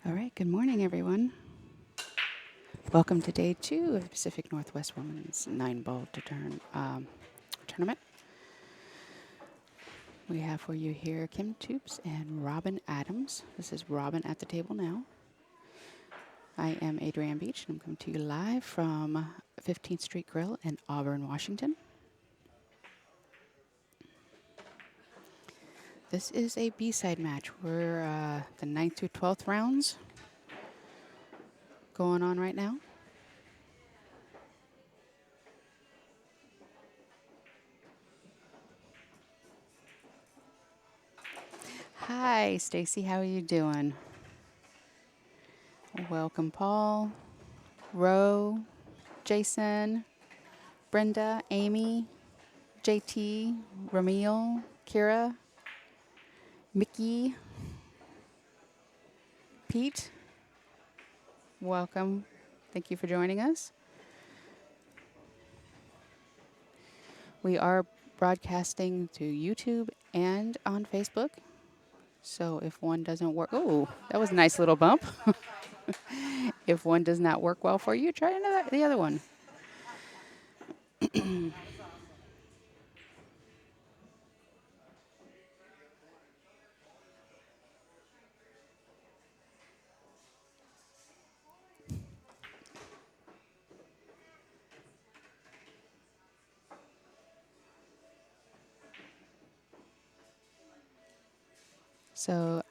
All right, good morning, everyone. Welcome to day 2 of the Pacific Northwest Women's 9-Ball Tournament. We have for you here Kim Toops and Robin Adams. This is Robin at the table now. I am Adrienne Beach, and I'm coming to you live from 15th Street Grill in Auburn, Washington. This is a B-side match. We're the 9th through 12th rounds going on right now. Hi, Stacy. How are you doing? Welcome, Paul, Ro, Jason, Brenda, Amy, JT, Ramil, Kira, Mickey, Pete. Welcome. Thank you for joining us. We are broadcasting to YouTube and on Facebook. So if one doesn't work, oh, that was a nice little bump. If one does not work well for you, try the other one. So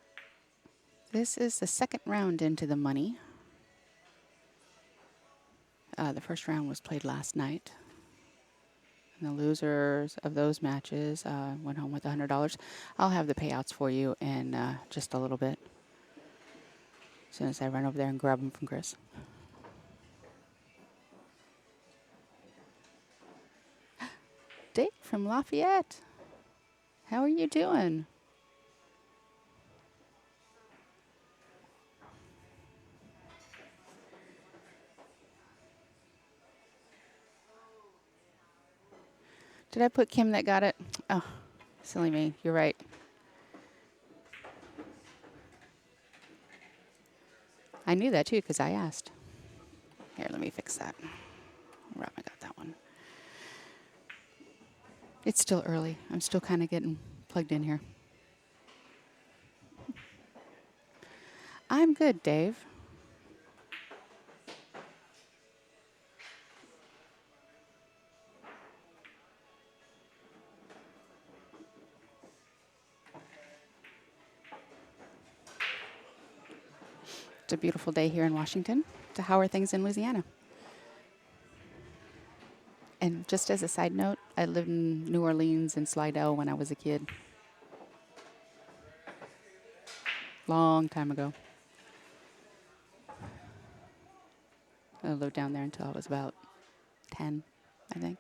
this is the second round into the money. The first round was played last night. And the losers of those matches went home with $100. I'll have the payouts for you in just a little bit, as soon as I run over there and grab them from Chris. Dave from Lafayette. How are you doing? Did I put Kim that got it? Oh, silly me. You're right. I knew that too because I asked. Here, let me fix that. Robin got that one. It's still early. I'm still kind of getting plugged in here. I'm good, Dave. It's a beautiful day here in Washington. So how are things in Louisiana? And just as a side note, I lived in New Orleans and Slidell when I was a kid. Long time ago. I lived down there until I was about 10, I think.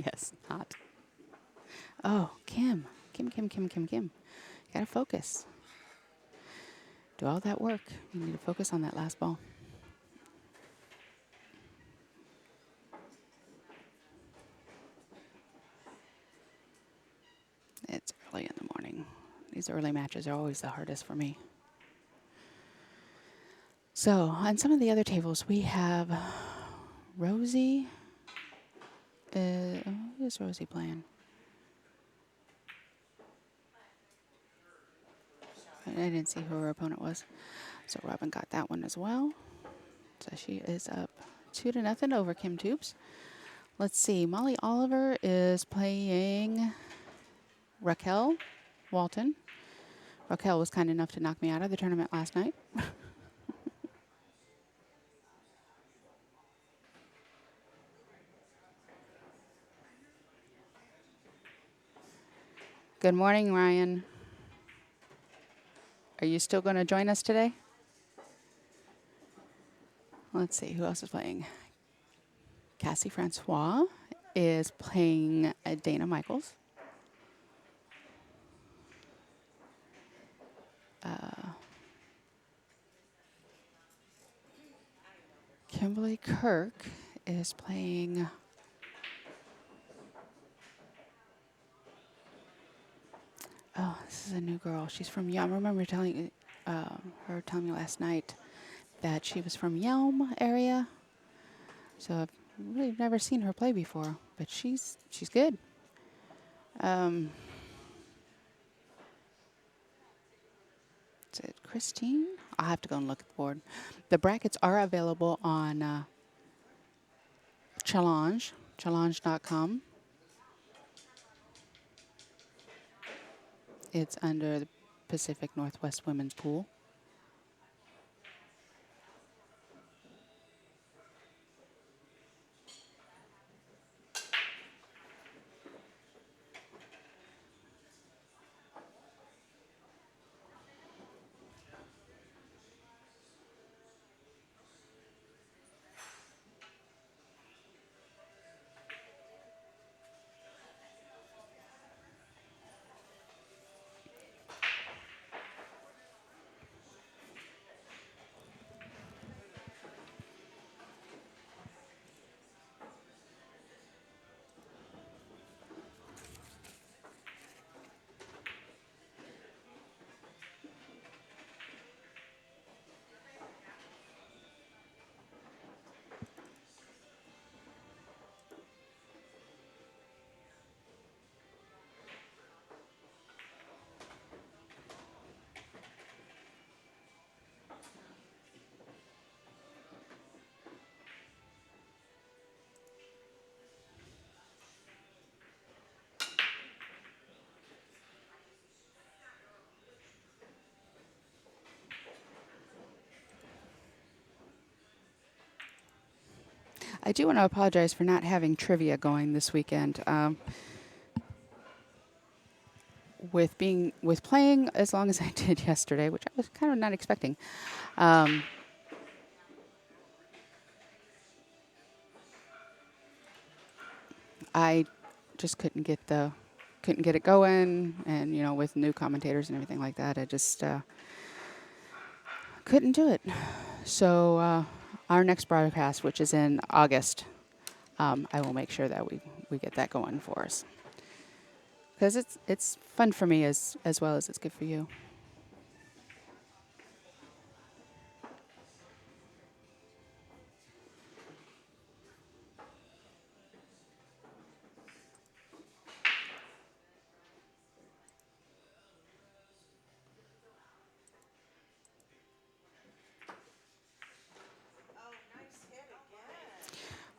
Yes, hot. Oh, Kim. Kim. Gotta focus. Do all that work. You need to focus on that last ball. It's early in the morning. These early matches are always the hardest for me. So, on some of the other tables, we have Rosie. Who is Rosie playing? I didn't see who her opponent was. So, Robin got that one as well. So, she is up 2-0 over Kim Toops. Let's see. Molly Oliver is playing Raquel Walton. Raquel was kind enough to knock me out of the tournament last night. Good morning, Ryan. Are you still going to join us today? Let's see, who else is playing? Cassie Francois is playing Dana Michaels. Kimberly Kirk is playing This is a new girl. She's from Yelm. I remember her telling me last night that she was from Yelm area. So I've really never seen her play before, but she's good. Um, is it Christine? I'll have to go and look at the board. The brackets are available on challenge.com. It's under the Pacific Northwest Women's Pool. I do want to apologize for not having trivia going this weekend. With playing as long as I did yesterday, which I was kind of not expecting. Um, I just couldn't get it going, and with new commentators and everything like that, I just couldn't do it. So our next broadcast, which is in August, I will make sure that we get that going for us, because it's fun for me as well as it's good for you.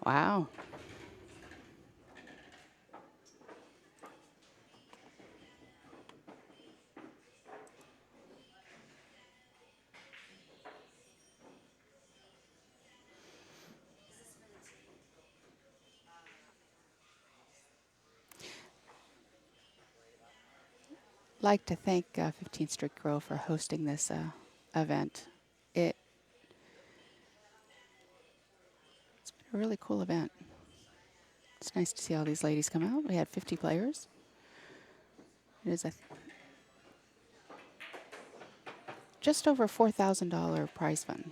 Wow. Like to thank 15th Street Grill for hosting this event. It's been a really cool event. It's nice to see all these ladies come out. We had 50 players. It is just over $4,000 prize fund.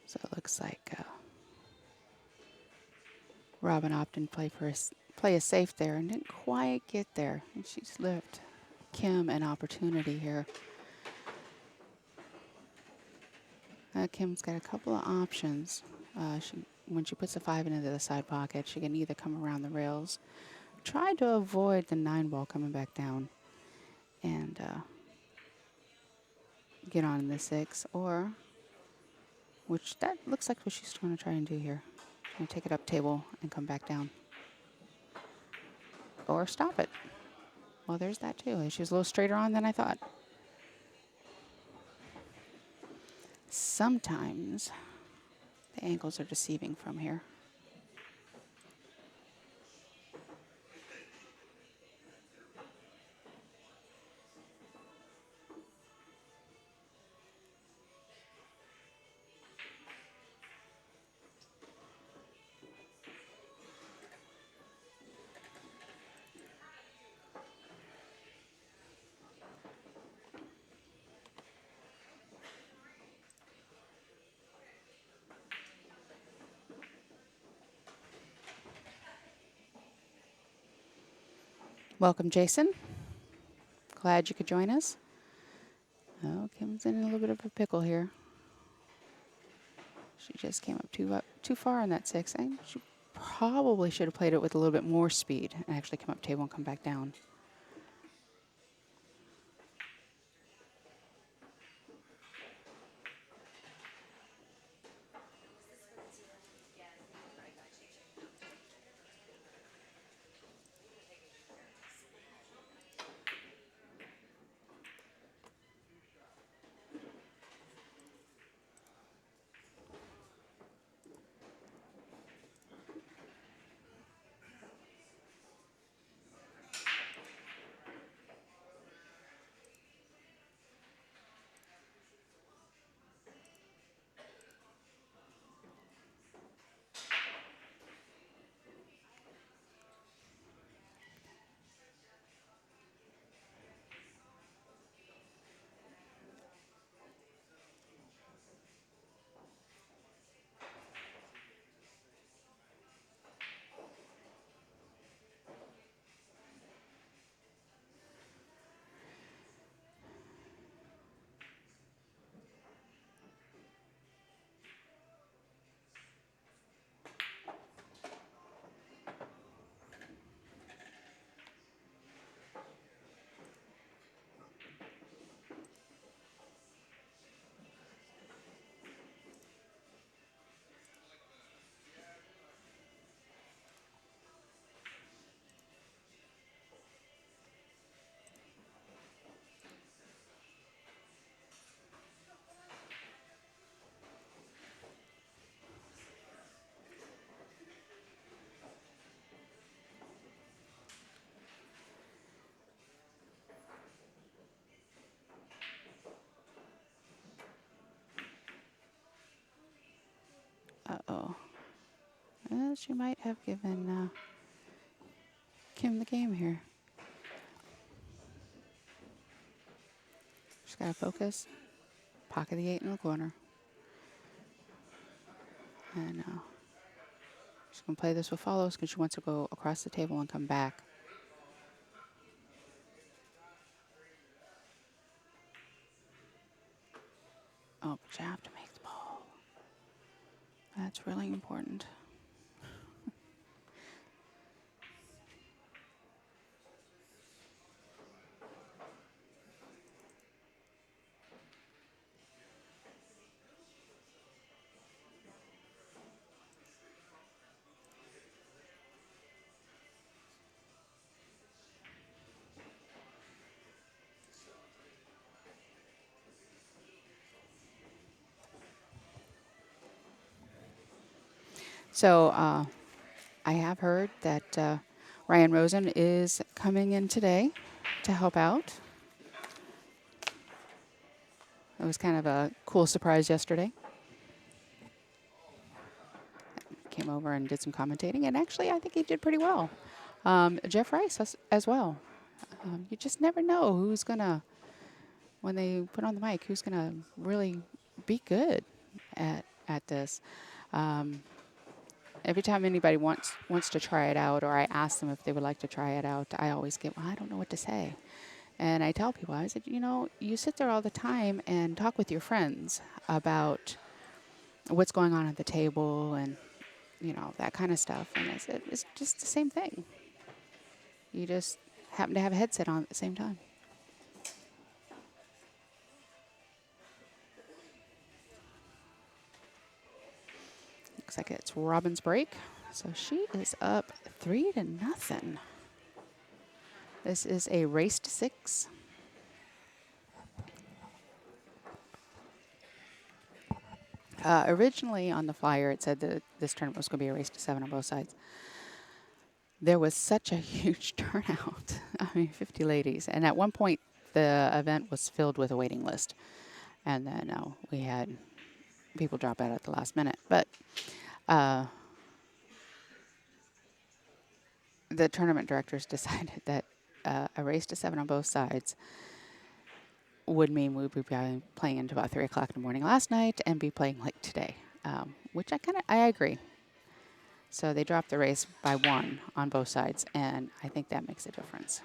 So it looks like Robin Opton play a safe there and didn't quite get there. And she's left Kim an opportunity here. Kim's got a couple of options. When she puts a 5 into the side pocket, she can either come around the rails, try to avoid the 9 ball coming back down, and get on the 6, or, which that looks like what she's going to try and do here. She's going to take it up table and come back down. Or stop it. Well, there's that too. She was a little straighter on than I thought. Sometimes the angles are deceiving from here. Welcome, Jason. Glad you could join us. Oh, Kim's in a little bit of a pickle here. She just came up too far on that 6. She probably should have played it with a little bit more speed and actually come up table and come back down. Uh-oh. She might have given Kim the game here. She's got to focus. Pocket the 8 in the corner. And she's going to play this with follows because she wants to go across the table and come back. Oh, but you have to make the ball. That's really important. So I have heard that Ryan Rosen is coming in today to help out. It was kind of a cool surprise yesterday. Came over and did some commentating, and actually I think he did pretty well. Jeff Rice as well. You just never know who's going to, when they put on the mic, who's going to really be good at this. Every time anybody wants to try it out, or I ask them if they would like to try it out, I always get, well, I don't know what to say. And I tell people, I said, you sit there all the time and talk with your friends about what's going on at the table and, that kind of stuff. And I said, it's just the same thing. You just happen to have a headset on at the same time. like it's Robin's break. So she is up 3-0. This is a race to 6. Originally on the flyer, it said that this tournament was going to be a race to 7 on both sides. There was such a huge turnout. I mean, 50 ladies. And at one point, the event was filled with a waiting list. And then we had people drop out at the last minute. But the tournament directors decided that a race to 7 on both sides would mean we would be playing until about 3 o'clock in the morning last night and be playing like today, which I agree. So they dropped the race by 1 on both sides, and I think that makes a difference.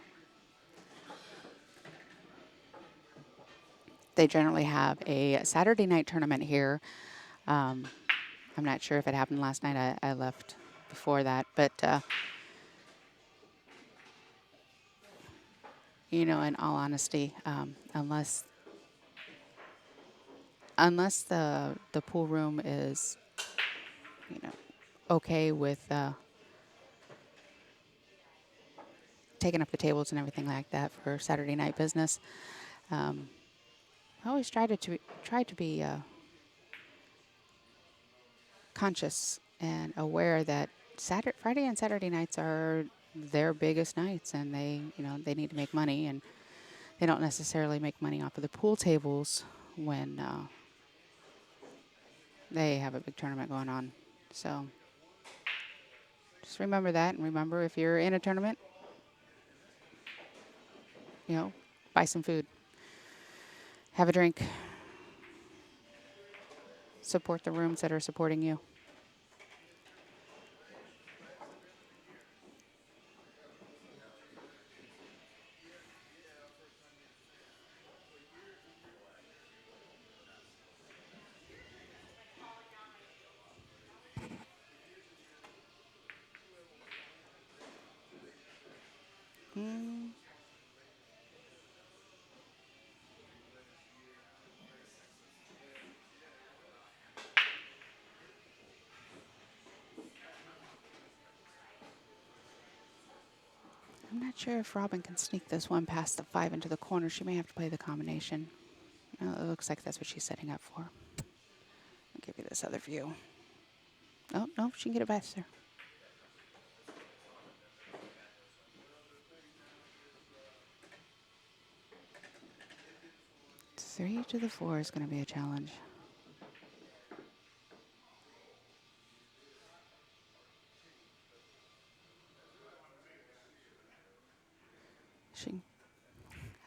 They generally have a Saturday night tournament here. I'm not sure if it happened last night. I left before that, but in all honesty, unless the pool room is okay with taking up the tables and everything like that for Saturday night business, I always try to be conscious and aware that Friday and Saturday nights are their biggest nights, and they need to make money, and they don't necessarily make money off of the pool tables when they have a big tournament going on. So just remember that, and remember if you're in a tournament, buy some food, have a drink, support the rooms that are supporting you. I'm not sure if Robin can sneak this one past the 5 into the corner. She may have to play the combination. It looks like that's what she's setting up for. I'll give you this other view. Oh, no, she can get it past there. 3 to the 4 is going to be a challenge.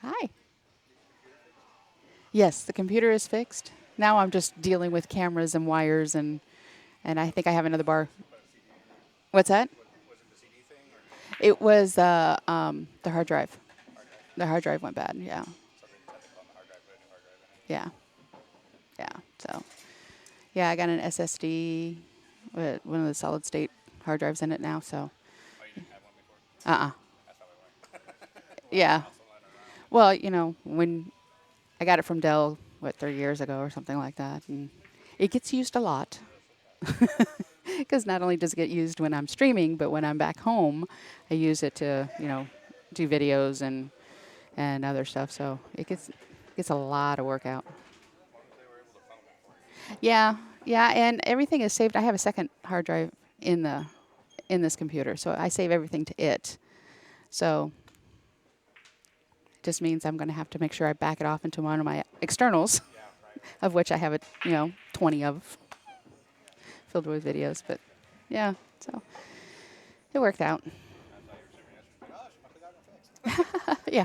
Hi. Yes, the computer is fixed. Now I'm just dealing with cameras and wires, and I think I have another bar. What's that? It was the hard drive. The hard drive went bad. Yeah. Yeah. Yeah. So, yeah, I got an SSD with one of the solid state hard drives in it now. So. Yeah. Well, when I got it from Dell, 3 years ago or something like that, and it gets used a lot. Because not only does it get used when I'm streaming, but when I'm back home, I use it to, do videos and other stuff. So it gets a lot of work out. Yeah, yeah, and everything is saved. I have a second hard drive in this computer, so I save everything to it. So it just means I'm going to have to make sure I back it off into one of my externals, of which I have 20 of, filled with videos. But yeah, so it worked out. Yeah.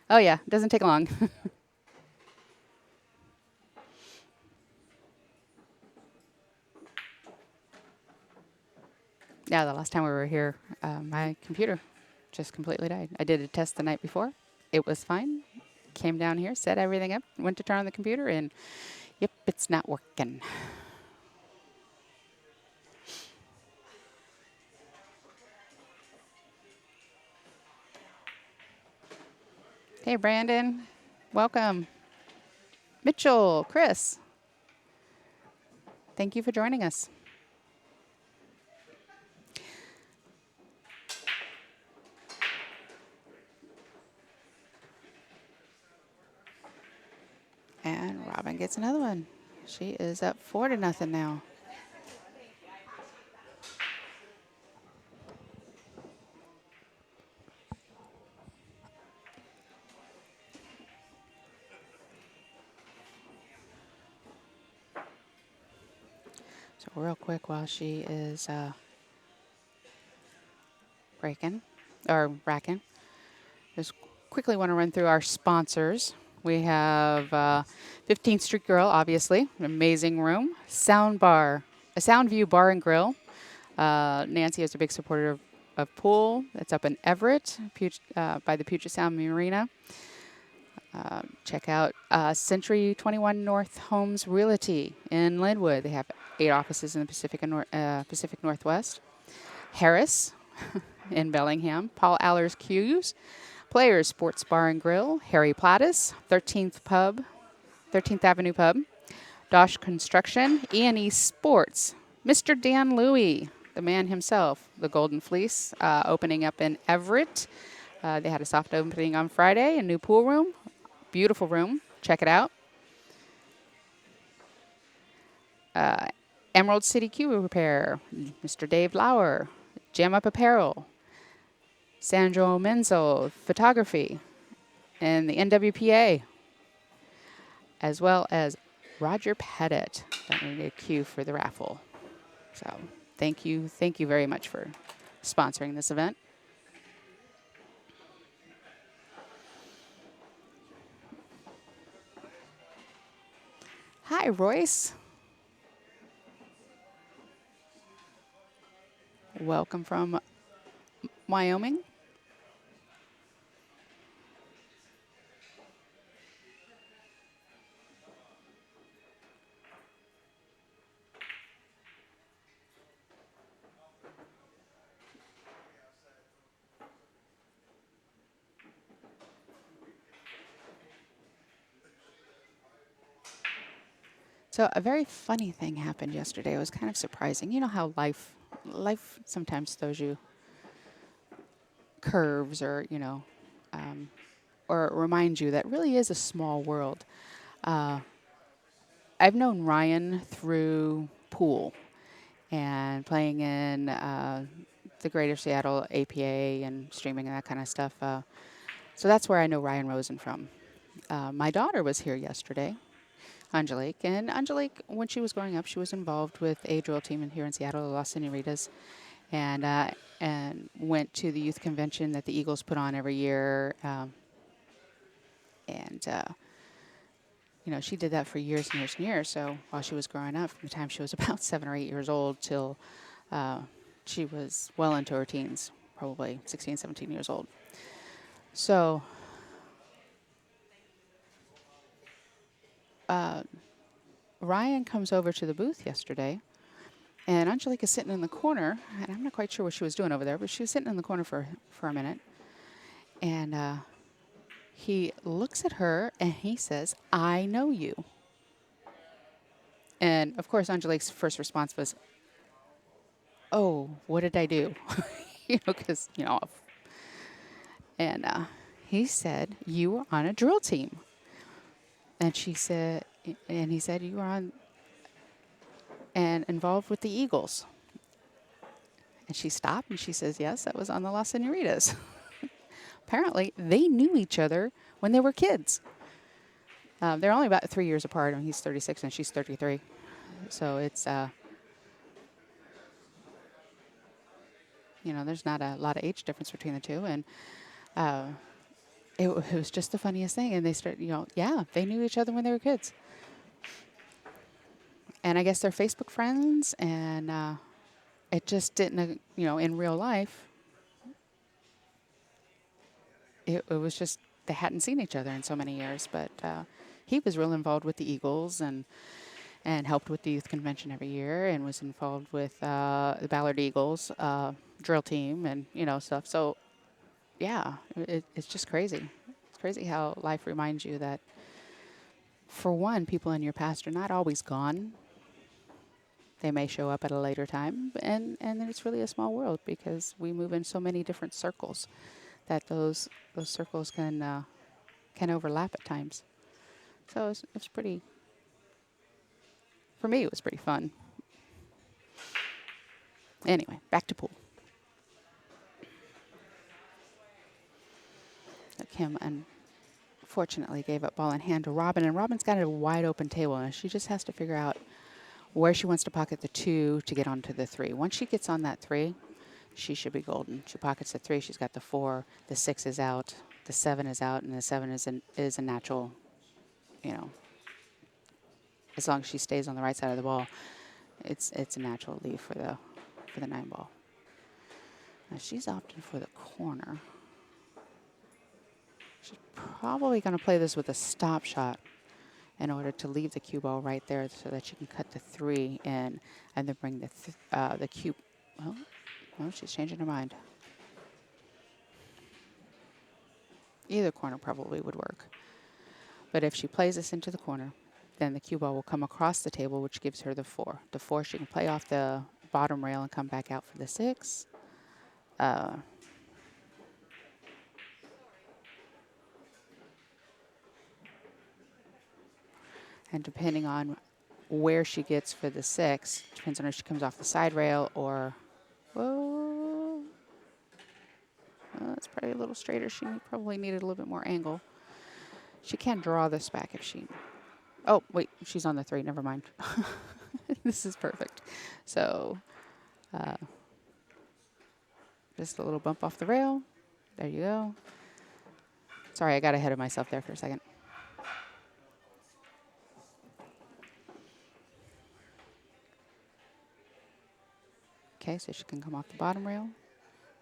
Oh yeah, it doesn't take long. Yeah, the last time we were here, my computer just completely died. I did a test the night before. It was fine. Came down here, set everything up, went to turn on the computer, and yep, it's not working. Hey, Brandon. Welcome. Mitchell, Chris. Thank you for joining us. And Robin gets another one. She is up 4-0 now. So real quick while she is breaking or racking, just quickly want to run through our sponsors. We have 15th Street Grill, obviously, an amazing room. Soundbar, a Soundview Bar and Grill. Nancy is a big supporter of pool. It's up in Everett by the Puget Sound Marina. Check out Century 21 North Homes Realty in Linwood. They have 8 offices in the Pacific Northwest. Harris in Bellingham. Paul Aller's Q's. Players Sports Bar and Grill. Harry Plattis, 13th Avenue Pub. Dosh Construction. E&E Sports. Mr. Dan Louie, the man himself. The Golden Fleece, opening up in Everett. They had a soft opening on Friday, a new pool room. Beautiful room. Check it out. Emerald City Q Repair, Mr. Dave Lauer. Jam Up Apparel. Sandro Menzo Photography. And the NWPA. As well as Roger Pettit. Don't need a Q for the raffle. So thank you very much for sponsoring this event. Hi, Royce. Welcome from Wyoming. So a very funny thing happened yesterday. It was kind of surprising. You know how life sometimes throws you curves, or or it reminds you that really is a small world. I've known Ryan through pool and playing in the Greater Seattle APA and streaming and that kind of stuff. So that's where I know Ryan Rosen from. My daughter was here yesterday, Angelique. And Angelique, when she was growing up, she was involved with a drill team here in Seattle, the Las Senoritas, and went to the youth convention that the Eagles put on every year. And she did that for years and years and years. So while she was growing up, from the time she was about 7 or 8 years old till she was well into her teens, probably 16, 17 years old. So Ryan comes over to the booth yesterday, and Angelique is sitting in the corner, and I'm not quite sure what she was doing over there, but she was sitting in the corner for a minute. And he looks at her, and he says, "I know you." And, of course, Angelique's first response was, "Oh, what did I do?" Because, And he said, "You were on a drill team." And he said, "You were on and involved with the Eagles." And she stopped and she says, "Yes, that was on the Las Senoritas." Apparently, they knew each other when they were kids. They're only about 3 years apart. I mean, he's 36 and she's 33. So it's, there's not a lot of age difference between the two. And it was just the funniest thing. And they they knew each other when they were kids. And I guess they're Facebook friends. And it just didn't, in real life, it was just they hadn't seen each other in so many years. But he was real involved with the Eagles and helped with the youth convention every year, and was involved with the Ballard Eagles drill team and stuff. So yeah, it's just crazy. It's crazy how life reminds you that, for one, people in your past are not always gone. They may show up at a later time, and it's really a small world because we move in so many different circles that those circles can overlap at times. So it was pretty, for me, it was pretty fun. Anyway, back to pool. So Kim unfortunately gave up ball in hand to Robin, and Robin's got a wide open table, and she just has to figure out where she wants to pocket the 2 to get onto the 3. Once she gets on that 3, she should be golden. She pockets the 3, she's got the 4, the 6 is out, the 7 is out, and the 7 is a natural, you know, as long as she stays on the right side of the ball, it's a natural leave for the 9 ball. Now she's opting for the corner. She's probably going to play this with a stop shot in order to leave the cue ball right there so that she can cut the 3 in and then bring the cue. Well, no, she's changing her mind. Either corner probably would work. But if she plays this into the corner, then the cue ball will come across the table, which gives her the 4. The 4 she can play off the bottom rail and come back out for the 6. And depending on where she gets for the 6, depends on if she comes off the side rail or, whoa, that's probably a little straighter. She probably needed a little bit more angle. She can draw this back if she, oh, wait, she's on the 3, never mind. This is perfect. So, just a little bump off the rail. There you go. Sorry, I got ahead of myself there for a second. Okay, so she can come off the bottom rail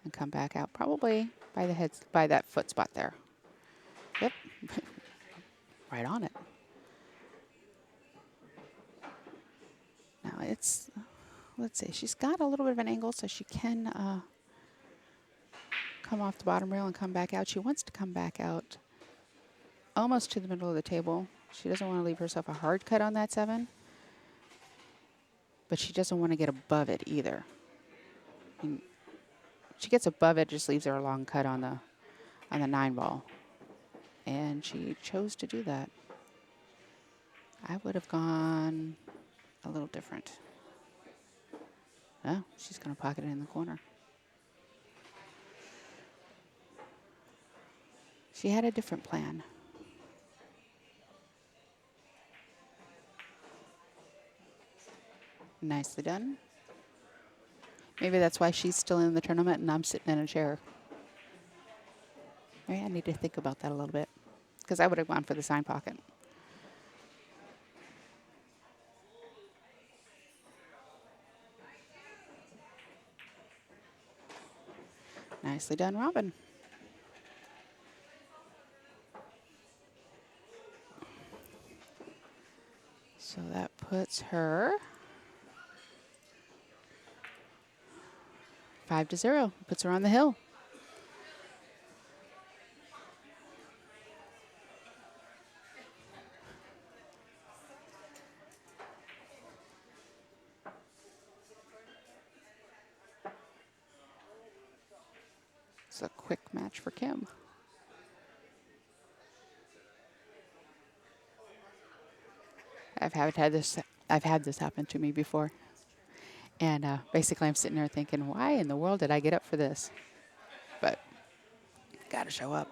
and come back out probably by the head, by that foot spot there. Yep, right on it. Now it's, let's see, she's got a little bit of an angle, so she can come off the bottom rail and come back out. She wants to come back out almost to the middle of the table. She doesn't want to leave herself a hard cut on that 7, but she doesn't want to get above it either. And she gets above it, just leaves her a long cut on the 9 ball. And she chose to do that. I would have gone a little different. Oh, she's going to pocket it in the corner. She had a different plan. Nicely done. Maybe that's why she's still in the tournament and I'm sitting in a chair. Maybe I need to think about that a little bit, because I would have gone for the sign pocket. Nicely done, Robin. So that puts her 5-0. Puts her on the hill. It's a quick match for Kim. I've had this happen to me before. And basically I'm sitting there thinking, why in the world did I get up for this? But got to show up.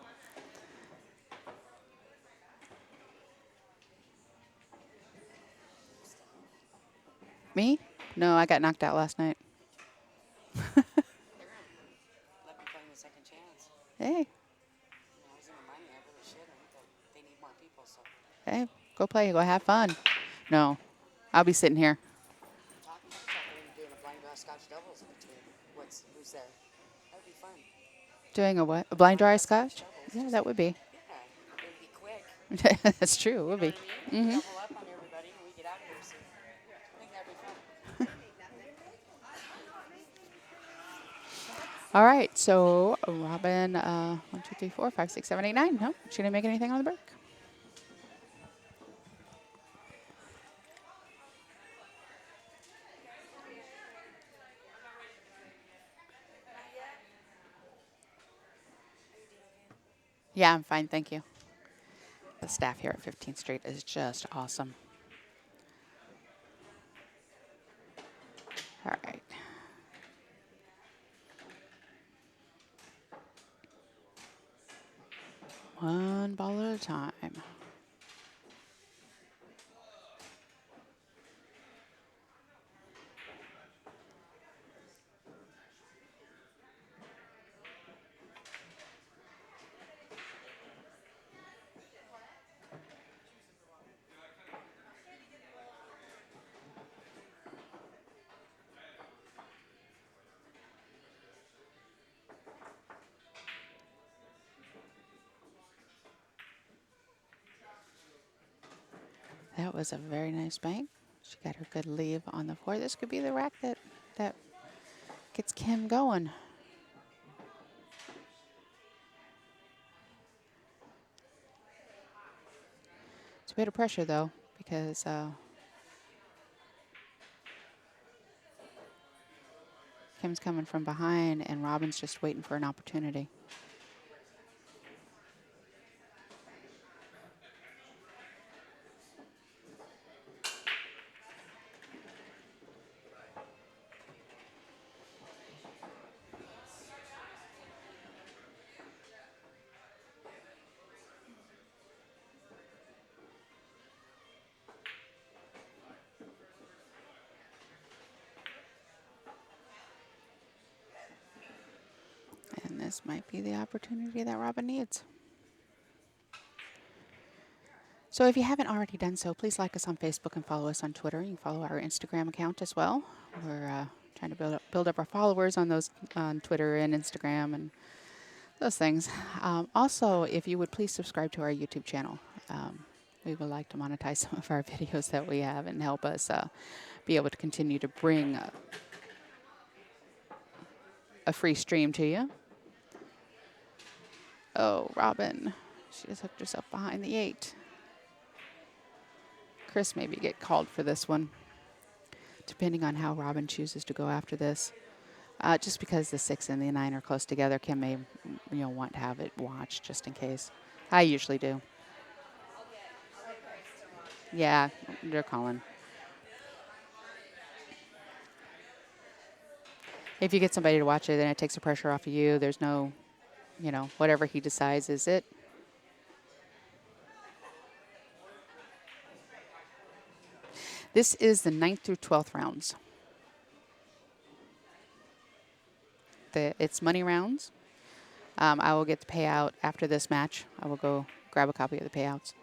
Me? No, I got knocked out last night. Let me play the second chance. Hey, I was in the money. I really shouldn't, but they need more people, so. hey, go play, go have fun. No, I'll be sitting here. Talking doing a blind draw Scotch doubles between who's there. That would be fun. Doing a what? A blind dry Blind draw scotch? doubles. Yeah, that would be. Yeah, it would be quick. That's true, it would be. You know what I mean? Double up on everybody when we get out of here soon. I think that'd be fun. All right, so Robin, 1, 2, 3, 4, 5, 6, 7, 8, 9. No, she didn't make anything on the break. Yeah, I'm fine, thank you. The staff here at 15th Street is just awesome. All right. One ball at a time. That was a very nice bank. She got her good leave on the floor. This could be the rack that gets Kim going. It's a bit of pressure, though, because Kim's coming from behind, and Robin's just waiting for an opportunity. And this might be the opportunity that Robin needs. So if you haven't already done so, please like us on Facebook and follow us on Twitter. You can follow our Instagram account as well. We're trying to build up our followers on those on Twitter and Instagram and those things. Also, if you would please subscribe to our YouTube channel. We would like to monetize some of our videos that we have and help us be able to continue to bring a free stream to you. Oh, Robin. She just hooked herself behind the 8. Chris maybe get called for this one, depending on how Robin chooses to go after this. Just because the 6 and the 9 are close together, Kim may want to have it watched just in case. I usually do. Yeah, they're calling. If you get somebody to watch it, then it takes the pressure off of you. There's no, whatever he decides is it. This is the 9th through 12th rounds. It's money rounds. I will get the payout after this match. I will go grab a copy of the payouts.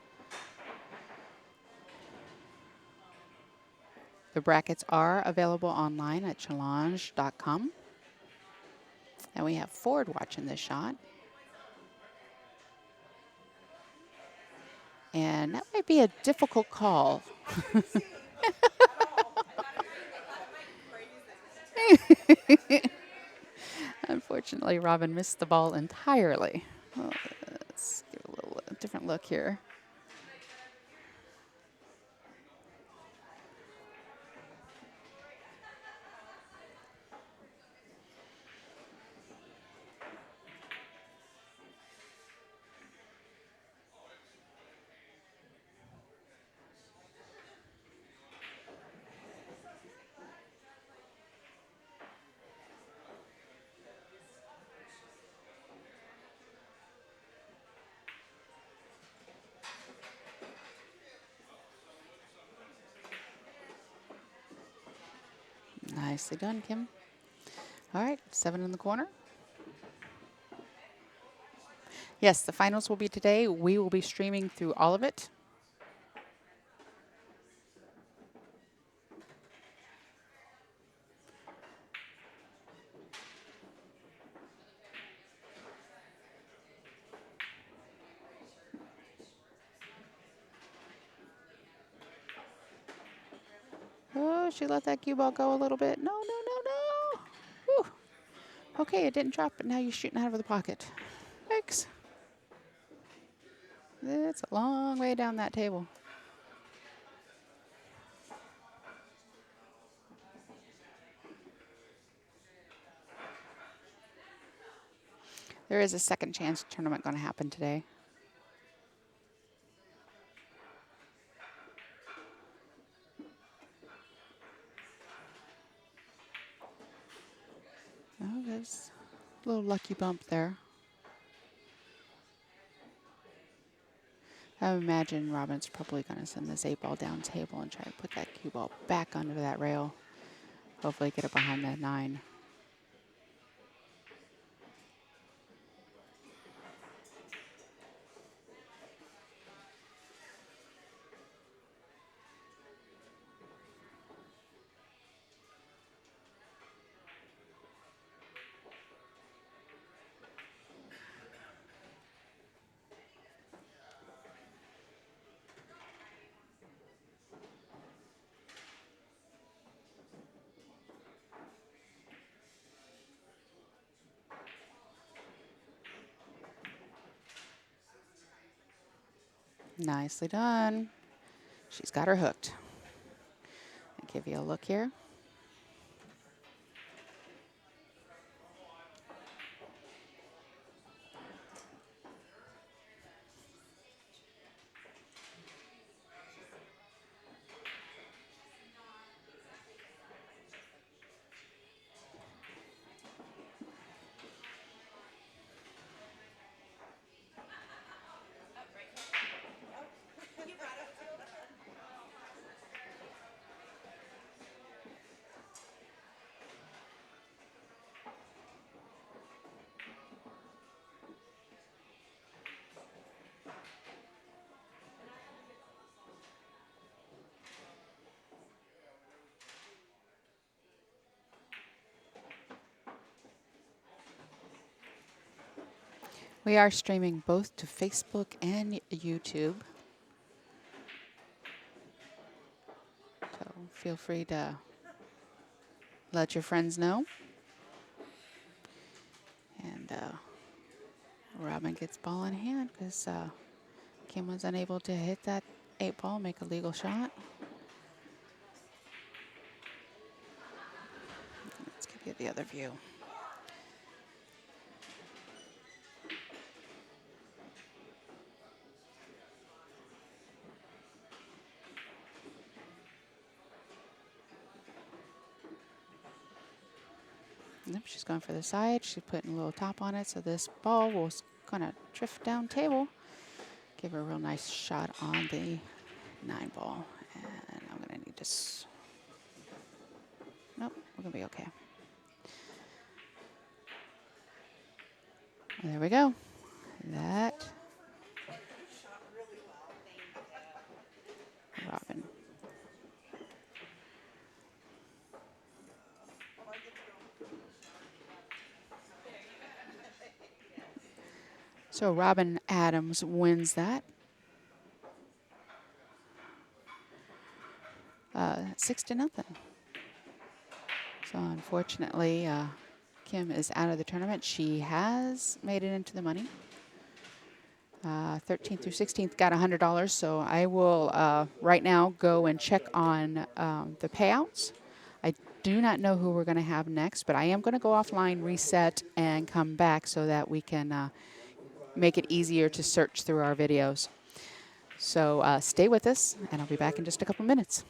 The brackets are available online at challenge.com. And we have Ford watching this shot. And that might be a difficult call. Unfortunately, Robin missed the ball entirely. Well, let's give a little different look here. Nicely done, Kim. All right, 7 in the corner. Yes, the finals will be today. We will be streaming through all of it. Oh, she let that cue ball go a little bit. No, no, no, no. Whew. Okay, it didn't drop, but now you're shooting out of the pocket. Thanks. It's a long way down that table. There is a second chance tournament going to happen today. there's a little lucky bump there. I imagine Robin's probably going to send this 8-ball down table and try to put that cue ball back onto that rail. Hopefully get it behind that 9. Nicely done. She's got her hooked. I'll give you a look here. We are streaming both to Facebook and YouTube. So feel free to let your friends know. And Robin gets ball in hand because Kim was unable to hit that 8-ball, make a legal shot. Let's give you the other view. Yep, she's going for the side. She's putting a little top on it, so this ball will kind of drift down table. Give her a real nice shot on the 9-ball. And I'm going to need to... Nope, we're going to be okay. There we go. That... Robin. So Robin Adams wins that. 6-0. So unfortunately, Kim is out of the tournament. She has made it into the money. 13th through 16th got $100. So I will right now go and check on the payouts. I do not know who we're going to have next, but I am going to go offline, reset, and come back so that we can make it easier to search through our videos. So stay with us, and I'll be back in just a couple minutes.